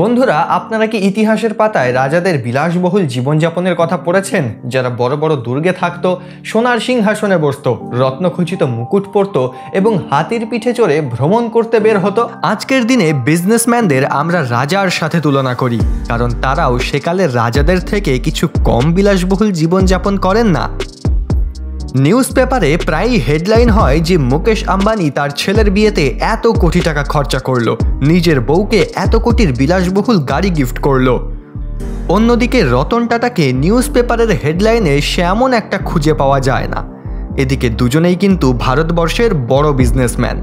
বন্ধুরা, আপনারা কি ইতিহাসের পাতায় রাজাদের বিলাসবহুল জীবনযাপনের কথা পড়েছেন? যারা বড় বড় দুর্গে থাকতো, সোনার সিংহাসনে বসতো, রত্নখচিত মুকুট পরতো এবং হাতির পিঠে চড়ে ভ্রমণ করতে বের হতো। আজকের দিনে বিজনেসম্যানদের আমরা রাজার সাথে তুলনা করি, কারণ তারাও সেকালের রাজাদের থেকে কিছু কম বিলাসবহুল জীবনযাপন করেন না। নিউজ পেপারে প্রায়ই হেডলাইন হয় যে মুকেশ আম্বানি তার ছেলের বিয়েতে এত কোটি টাকা খরচা করলো, নিজের বউকে এত কোটির বিলাসবহুল গাড়ি গিফট করলো। অন্যদিকে রতন টাটাকে নিউজ পেপারের হেডলাইনে সেমন একটা খুঁজে পাওয়া যায় না। এদিকে দুজনেই কিন্তু ভারতবর্ষের বড় বিজনেসম্যান।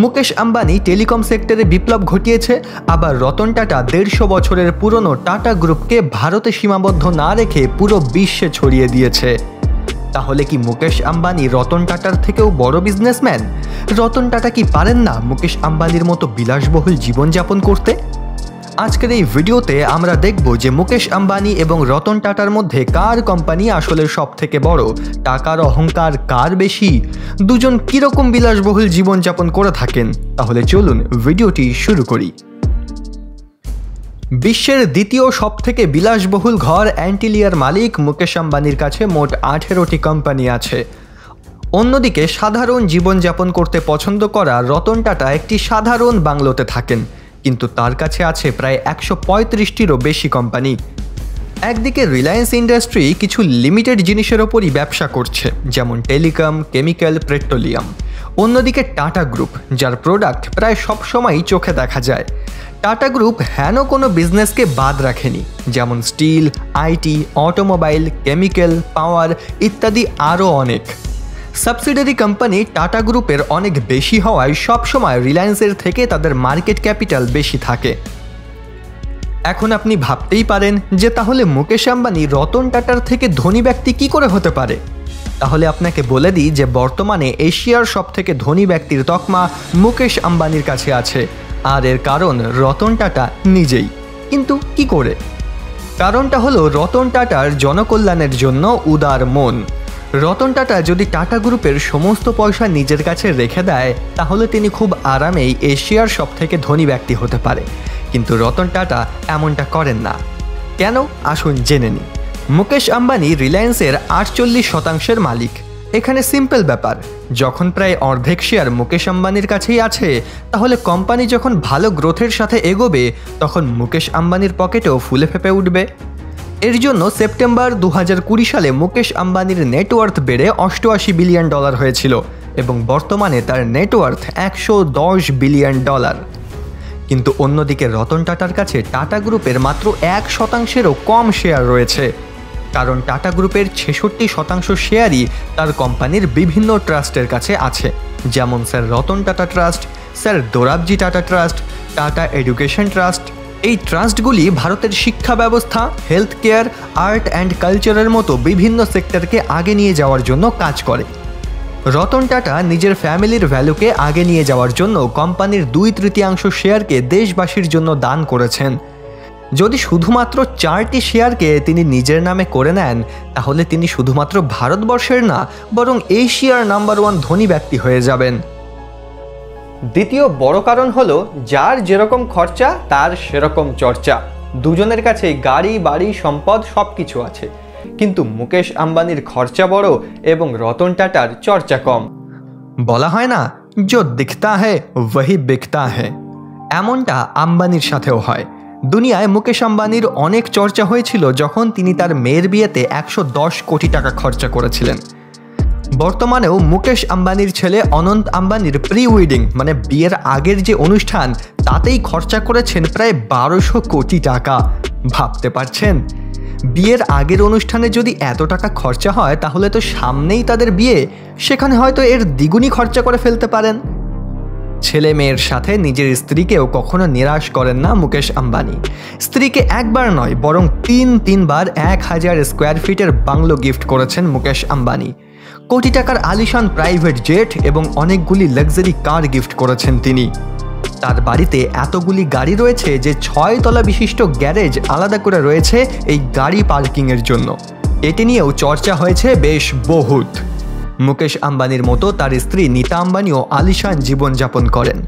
মুকেশ আম্বানি টেলিকম সেক্টরে বিপ্লব ঘটিয়েছে, আবার রতন টাটা 150 বছরের পুরনো টাটা গ্রুপকে ভারতে সীমাবদ্ধ না রেখে পুরো বিশ্বে ছড়িয়ে দিয়েছে। তাহলে কি মুকেশ আম্বানি রতন টাটার থেকেও বড় বিজনেসম্যান? রতন টাটা কি পারেন না মুকেশ আম্বানির মতো বিলাসবহুল জীবনযাপন করতে? আজকের এই ভিডিওতে আমরা দেখব যে মুকেশ আম্বানি এবং রতন টাটার মধ্যে কার কোম্পানি আসলে সব থেকে বড়, টাকার অহংকার কার বেশি, দুজন কিরকম বিলাসবহুল জীবনযাপন করে থাকেন। তাহলে চলুন ভিডিওটি শুরু করি। বিশ্বের দ্বিতীয় সবথেকে বিলাসবহুল ঘর অ্যান্টিলিয়ার মালিক মুকেশ আম্বানির কাছে মোট 18টি কোম্পানি আছে। অন্যদিকে সাধারণ জীবনযাপন করতে পছন্দ করা রতন টাটা একটি সাধারণ বাংলোতে থাকেন, কিন্তু তার কাছে আছে প্রায় 135টিরও বেশি কোম্পানি। একদিকে রিলায়েন্স ইন্ডাস্ট্রি কিছু লিমিটেড জিনিসের ওপরই ব্যবসা করছে, যেমন টেলিকম, কেমিক্যাল, পেট্রোলিয়াম। অন্যদিকে টাটা গ্রুপ, যার প্রোডাক্ট প্রায় সবসময়ই চোখে দেখা যায়। টাটা গ্রুপ হেন কোনো বিজনেসকে বাদ রাখেনি, যেমন স্টিল, আইটি, অটোমোবাইল, কেমিক্যাল, পাওয়ার ইত্যাদি আরও অনেক। সাবসিডারি কোম্পানি টাটা গ্রুপের অনেক বেশি হওয়ায় সবসময় রিলায়েন্সের থেকে তাদের মার্কেট ক্যাপিটাল বেশি থাকে। এখন আপনি ভাবতেই পারেন যে তাহলে মুকেশ আম্বানি রতন টাটার থেকে ধনী ব্যক্তি কি করে হতে পারে? তাহলে আপনাকে বলে দিই যে বর্তমানে এশিয়ার সবথেকে ধনী ব্যক্তির তকমা মুকেশ আম্বানির কাছে আছে, আর এর কারণ রতন টাটা নিজেই। কিন্তু কি করে? কারণটা হলো রতন টাটার জনকল্যাণের জন্য উদার মন। রতন টাটা যদি টাটা গ্রুপের সমস্ত পয়সা নিজের কাছে রেখে দেয়, তাহলে তিনি খুব আরামেই এশিয়ার সবথেকে ধনী ব্যক্তি হতে পারে। কিন্তু রতন টাটা এমনটা করেন না। কেন? আসুন জেনে নিই। মুকেশ আম্বানি রিলায়েন্সের 48% মালিক। এখানে সিম্পল ব্যাপার, যখন প্রায় অর্ধেক শেয়ার মুকেশ আম্বানির কাছেই আছে, তাহলে কোম্পানি যখন ভালো গ্রোথের সাথে এগোবে, তখন মুকেশ আম্বানির পকেটেও ফুলে ফেপে উঠবে। এর জন্য সেপ্টেম্বর 2020 সালে মুকেশ আম্বানির নেটওয়ার্থ বেড়ে $88 বিলিয়ন হয়েছিল এবং বর্তমানে তার নেটওয়ার্থ $110 বিলিয়ন। কিন্তু অন্যদিকে রতন টাটার কাছে টাটা গ্রুপের মাত্র 1%-এরও কম শেয়ার রয়েছে, কারণ টাটা গ্রুপের 66% শেয়ারই তার কোম্পানির বিভিন্ন ট্রাস্টের কাছে আছে, যেমন sir Ratan Tata trust, sir Dorabji tata trust, tata education trust. এই ট্রাস্টগুলি ভারতের শিক্ষা ব্যবস্থা, হেলথ কেয়ার, আর্ট অ্যান্ড কালচারের মতো বিভিন্ন সেক্টরকে আগে নিয়ে যাওয়ার জন্য কাজ করে। রতন টাটা নিজের ফ্যামিলির ভ্যালুকে আগে নিয়ে যাওয়ার জন্য কোম্পানির 2/3 শেয়ারকে দেশবাসীর জন্য দান করেছেন। যদি শুধুমাত্র 4টি শেয়ারকে তিনি নিজের নামে করে নেন, তাহলে তিনি শুধুমাত্র ভারতবর্ষের না, বরং এশিয়ার নাম্বার 1 ধনী ব্যক্তি হয়ে যাবেন। দ্বিতীয় বড় কারণ হলো যার যেরকম খরচা তার সেরকম চর্চা। দুজনের কাছেই গাড়ি, বাড়ি, সম্পদ সবকিছু আছে, কিন্তু মুকেশ আম্বানির খরচা বড় এবং রতন টাটার চর্চা কম। বলা হয় না, যো দিখতা হ্যায় ওহি বিকতা হ্যায়। এমনটা আম্বানির সাথেও হয়। দুনিয়ায় মুকেশ আম্বানির অনেক চর্চা হয়েছিল যখন তিনি তার মেয়ের বিয়েতে 110 কোটি টাকা খরচা করেছিলেন। বর্তমানেও মুকেশ আম্বানির ছেলে অনন্ত আম্বানির প্রি ওয়েডিং মানে বিয়ের আগের যে অনুষ্ঠান, তাতেই খরচা করেছেন প্রায় 1200 কোটি টাকা। ভাবতে পারছেন? বিয়ের আগের অনুষ্ঠানে যদি এত টাকা খরচা হয়, তাহলে তো সামনেই তাদের বিয়ে, সেখানে হয়তো এর দ্বিগুণই খরচা করে ফেলতে পারেন। ছেলে মেয়ের সাথে নিজের স্ত্রীকেও কখনো নিরাশ করেন না মুকেশ আম্বানি। স্ত্রীকে একবার নয়, বরং 3 বার 1000 স্কোয়ার ফিটের বাংলো গিফট করেছেন মুকেশ আম্বানি। কোটি টাকার আলিশান প্রাইভেট জেট এবং অনেকগুলি লাক্সারি কার গিফট করেছেন তিনি। তার বাড়িতে এতগুলি গাড়ি রয়েছে যে 6 তলা বিশিষ্ট গ্যারেজ আলাদা করে রয়েছে এই গাড়ি পার্কিংয়ের জন্য। এটি নিয়েও চর্চা হয়েছে বেশ বহুত। মুকেশ আম্বানির মতো তার স্ত্রী নীতা আম্বানিও আলিশান জীবনযাপন করেন।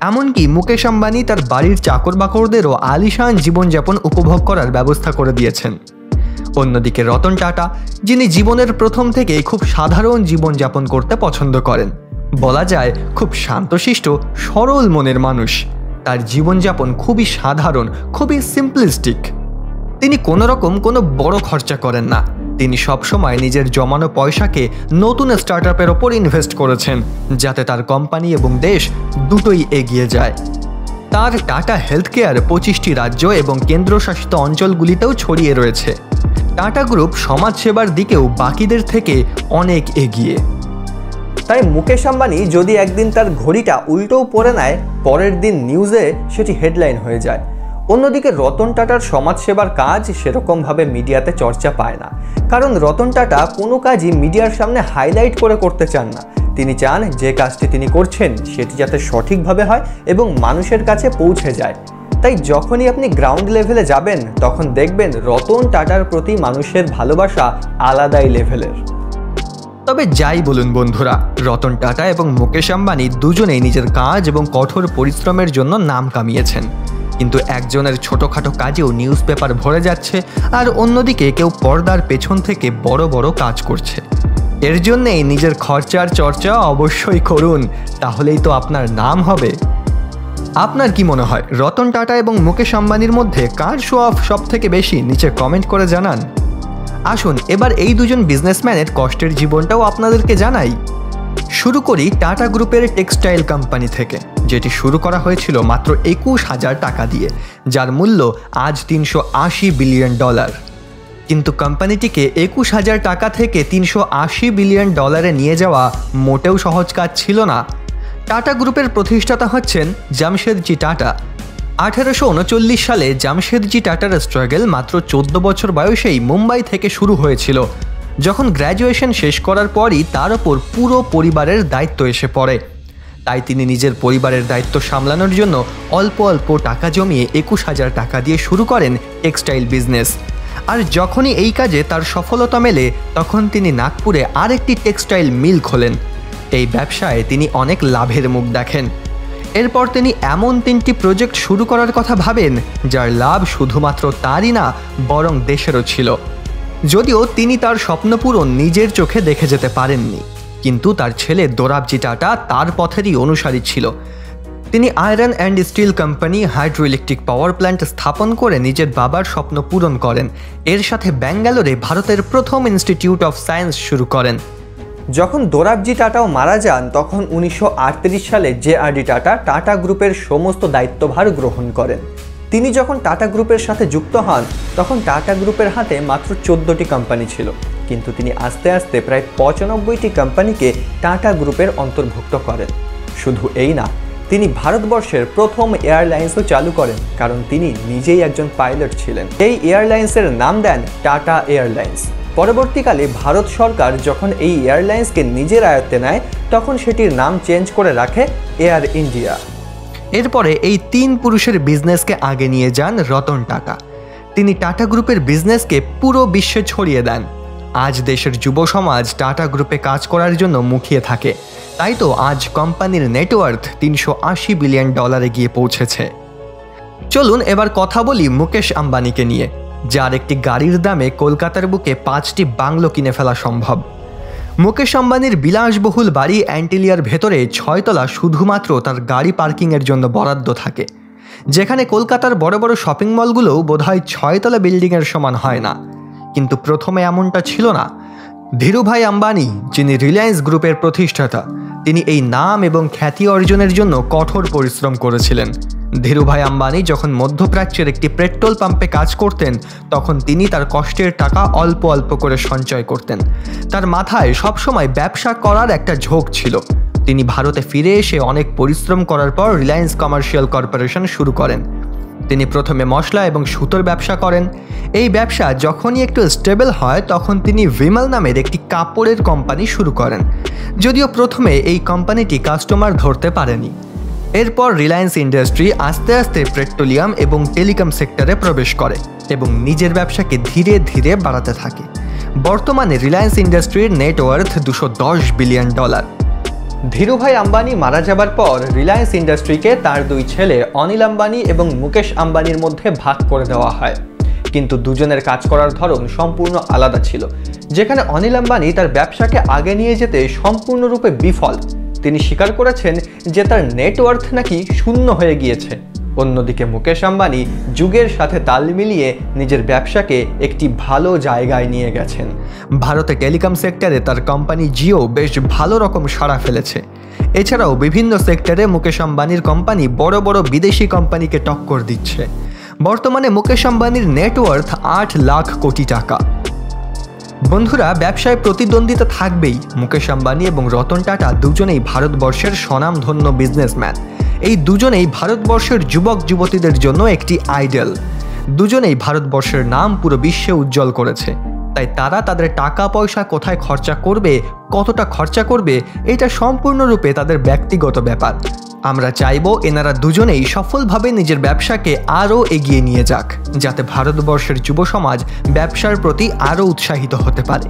এমনকি মুকেশ আম্বানি তার বাড়ির চাকর বাকরদেরও আলিশান জীবনযাপন উপভোগ করার ব্যবস্থা করে দিয়েছেন। অন্যদিকে রতন টাটা, যিনি জীবনের প্রথম থেকেই খুব সাধারণ জীবনযাপন করতে পছন্দ করেন, বলা যায় খুব শান্তশিষ্ট সরল মনের মানুষ। তার জীবনযাপন খুবই সাধারণ, খুবই সিম্পলিস্টিক। তিনি কোনো বড় খরচা করেন না। তিনি সবসময় নিজের জমানো পয়সাকে নতুন স্টার্টআপের ওপর ইনভেস্ট করেছেন, যাতে তার কোম্পানি এবং দেশ দুটোই এগিয়ে যায়। তার টাটা হেলথ কেয়ার 25টি রাজ্য এবং কেন্দ্রশাসিত অঞ্চলগুলিতেও ছড়িয়ে রয়েছে। টাটা গ্রুপ সমাজসেবার দিকেও বাকিদের থেকে অনেক এগিয়ে। তাই মুকেশ আম্বানি যদি একদিন তার ঘড়িটা উল্টোও পরে নেয়, পরের দিন নিউজে সেটি হেডলাইন হয়ে যায়। অন্যদিকে রতন টাটার সমাজসেবার কাজ সেরকমভাবে মিডিয়াতে চর্চা পায় না, কারণ রতন টাটা কোনো কাজই মিডিয়ার সামনে হাইলাইট করে করতে চান না। তিনি চান যে কাজটি তিনি করছেন সেটি যাতে সঠিকভাবে হয় এবং মানুষের কাছে পৌঁছে যায়। তাই যখনই আপনি গ্রাউন্ড লেভেলে যাবেন, তখন দেখবেন রতন টাটার প্রতি মানুষের ভালোবাসা আলাদাই লেভেলের। তবে যাই বলুন বন্ধুরা, রতন টাটা এবং মুকেশ আম্বানি দুজনেই নিজের কাজ এবং কঠোর পরিশ্রমের জন্য নাম কামিয়েছেন। কিন্তু একজনের ছোটোখাটো কাজেও নিউজ পেপার ভরে যাচ্ছে, আর অন্যদিকে কেউ পর্দার পেছন থেকে বড় বড় কাজ করছে। এর জন্যেই নিজের খরচার চর্চা অবশ্যই করুন, তাহলেই তো আপনার নাম হবে। আপনার কি মনে হয়, রতন টাটা এবং মুকেশ আম্বানির মধ্যে কার শো অফ সব থেকে বেশি? নিচে কমেন্ট করে জানান। আসুন এবার এই দুজন বিজনেসম্যানের কষ্টের জীবনটাও আপনাদেরকে জানাই। শুরু করি টাটা গ্রুপের টেক্সটাইল কোম্পানি থেকে, যেটি শুরু করা হয়েছিল মাত্র 21,000 টাকা দিয়ে, যার মূল্য আজ $380 বিলিয়ন। কিন্তু কোম্পানিটিকে 21,000 টাকা থেকে $380 বিলিয়ন নিয়ে যাওয়া মোটেও সহজ কাজ ছিল না। টাটা গ্রুপের প্রতিষ্ঠাতা হচ্ছেন জামশেদজি টাটা। 1839 সালে জামশেদজি টাটার স্ট্রাগল মাত্র 14 বছর বয়সেই মুম্বাই থেকে শুরু হয়েছিল, যখন গ্র্যাজুয়েশন শেষ করার পরই তার ওপর পুরো পরিবারের দায়িত্ব এসে পড়ে। তাই তিনি নিজের পরিবারের দায়িত্ব সামলানোর জন্য অল্প অল্প টাকা জমিয়ে 21,000 টাকা দিয়ে শুরু করেন টেক্সটাইল বিজনেস। আর যখনই এই কাজে তার সফলতা মেলে, তখন তিনি নাগপুরে আরেকটি টেক্সটাইল মিল খোলেন। এই ব্যবসায় তিনি অনেক লাভের মুখ দেখেন। এরপর তিনি এমন 3টি প্রজেক্ট শুরু করার কথা ভাবেন, যার লাভ শুধুমাত্র তারই না, বরং দেশেরও ছিল। যদিও তিনি তার স্বপ্ন পূরণ নিজের চোখে দেখে যেতে পারেননি, কিন্তু তার ছেলে দোরাবজি টাটা তার পথেরই অনুসারী ছিল। তিনি iron and steel company, hydroelectric power plant স্থাপন করে নিজের বাবার স্বপ্ন পূরণ করেন। এর সাথে ব্যাঙ্গালোরে ভারতের প্রথম ইনস্টিটিউট অফ সায়েন্স শুরু করেন। যখন দোরাবজি টাটাও মারা যান, তখন 1938 সালে জে.আর.ডি. টাটা টাটা গ্রুপের সমস্ত দায়িত্বভার গ্রহণ করেন। তিনি যখন টাটা গ্রুপের সাথে যুক্ত হন, তখন টাটা গ্রুপের হাতে মাত্র 14টি কোম্পানি ছিল, কিন্তু তিনি আস্তে আস্তে প্রায় 95টি কোম্পানিকে টাটা গ্রুপের অন্তর্ভুক্ত করেন। শুধু এই না, তিনি ভারতবর্ষের প্রথম এয়ারলাইন্সও চালু করেন, কারণ তিনি নিজেই একজন পাইলট ছিলেন। এই এয়ারলাইন্সের নাম দেন টাটা এয়ারলাইন্স। পরবর্তীকালে ভারত সরকার যখন এই এয়ারলাইন্সকে নিজের আয়ত্তে নেয়, তখন সেটির নাম চেঞ্জ করে রাখে এয়ার ইন্ডিয়া। এরপরে এই 3 পুরুষের বিজনেসকে আগে নিয়ে যান রতন টাটা। তিনি টাটা গ্রুপের বিজনেসকে পুরো বিশ্বে ছড়িয়ে দেন। আজ দেশের যুব সমাজ টাটা গ্রুপে কাজ করার জন্য মুখিয়ে থাকে। তাই তো আজ কোম্পানির নেটওয়ার্থ $380 বিলিয়ন গিয়ে পৌঁছেছে। চলুন এবার কথা বলি মুকেশ আম্বানিকে নিয়ে, যার একটি গাড়ির দামে কলকাতার বুকে 5টি বাংলো কিনে ফেলা সম্ভব। মুকেশ আম্বানির বিলাসবহুল বাড়ি অ্যান্টিলিয়ার ভেতরে 6 তলা শুধুমাত্র তার গাড়ি পার্কিংয়ের জন্য বরাদ্দ থাকে, যেখানে কলকাতার বড় বড় শপিং মলগুলোও বোধহয় 6 তলা বিল্ডিংয়ের সমান হয় না। কিন্তু প্রথমে এমনটা ছিল না। ধীরুভাই আম্বানি, যিনি রিলায়েন্স গ্রুপের প্রতিষ্ঠাতা, তিনি এই নাম এবং খ্যাতি অর্জনের জন্য কঠোর পরিশ্রম করেছিলেন। ধীরুভাই আম্বানি যখন মধ্যপ্রাচ্যের একটি পেট্রোল পাম্পে কাজ করতেন, তখন তিনি তার কষ্টের টাকা অল্প অল্প করে সঞ্চয় করতেন। তার মাথায় সবসময় ব্যবসা করার একটা ঝোঁক ছিল। তিনি ভারতে ফিরে এসে অনেক পরিশ্রম করার পর রিলায়েন্স কমার্শিয়াল কর্পোরেশন শুরু করেন। তিনি প্রথমে মশলা এবং সুতোর ব্যবসা করেন। এই ব্যবসা যখনই একটু স্টেবল হয়, তখন তিনি ভিমল নামের একটি কাপড়ের কোম্পানি শুরু করেন। যদিও প্রথমে এই কোম্পানিটি কাস্টমার ধরতে পারেনি। এরপর রিলায়েন্স ইন্ডাস্ট্রি আস্তে আস্তে পেট্রোলিয়াম এবং টেলিকম সেক্টরে প্রবেশ করে এবং নিজের ব্যবসাকে ধীরে ধীরে বাড়াতে থাকে। বর্তমানে রিলায়েন্স ইন্ডাস্ট্রির নেটওয়ার্থ $210 বিলিয়ন। ধীরুভাই আম্বানি মারা যাবার পর রিলায়েন্স ইন্ডাস্ট্রিকে তার দুই ছেলে অনিল আম্বানি এবং মুকেশ আম্বানির মধ্যে ভাগ করে দেওয়া হয়। কিন্তু দুজনের কাজ করার ধরন সম্পূর্ণ আলাদা ছিল। যেখানে অনিল আম্বানি তার ব্যবসাকে আগে নিয়ে যেতে সম্পূর্ণরূপে বিফল, তিনি স্বীকার করেছেন যে তার নেটওয়ার্থ নাকি শূন্য হয়ে গিয়েছে। অন্যদিকে মুকেশ আম্বানি যুগের সাথে তাল মিলিয়ে নিজের ব্যবসাকে একটি ভালো জায়গায় নিয়ে গেছেন। ভারতে টেলিকম সেক্টরে তার কোম্পানি জিও বেশ ভালো রকম সাড়া ফেলেছে। এছাড়াও বিভিন্ন সেক্টরে মুকেশ আম্বানির কোম্পানি বড় বড় বিদেশি কোম্পানিকে টক্কর দিচ্ছে। বর্তমানে মুকেশ আম্বানির নেটওয়ার্থ 8 লাখ কোটি টাকা। বন্ধুরা, ব্যবসায় প্রতিদ্বন্দ্বিতা থাকবেই। মুকেশ আম্বানি এবং রতন টাটা দুজনেই ভারতবর্ষের স্বনামধন্য বিজনেসম্যান। এই দুজনেই ভারতবর্ষের যুবক যুবতীদের জন্য একটি আইডল। দুজনেই ভারতবর্ষের নাম পুরো বিশ্বে উজ্জ্বল করেছে। তাই তারা তাদের টাকা পয়সা কোথায় খরচা করবে, কতটা খরচা করবে, এটা সম্পূর্ণরূপে তাদের ব্যক্তিগত ব্যাপার। আমরা চাইব এনারা দুজনেই সফলভাবে নিজের ব্যবসাকে আরও এগিয়ে নিয়ে যাক, যাতে ভারতবর্ষের যুব সমাজ ব্যবসার প্রতি আরও উৎসাহিত হতে পারে।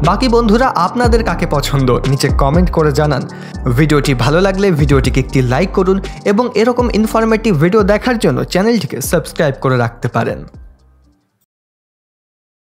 বাকি বন্ধুরা, আপনাদের কাকে পছন্দ নিচে কমেন্ট করে জানান। ভিডিওটি ভালো লাগলে ভিডিওটিকে একটি লাইক করুন এবং এরকম ইনফরমেটিভ ভিডিও দেখার জন্য চ্যানেলটিকে সাবস্ক্রাইব করে রাখতে পারেন।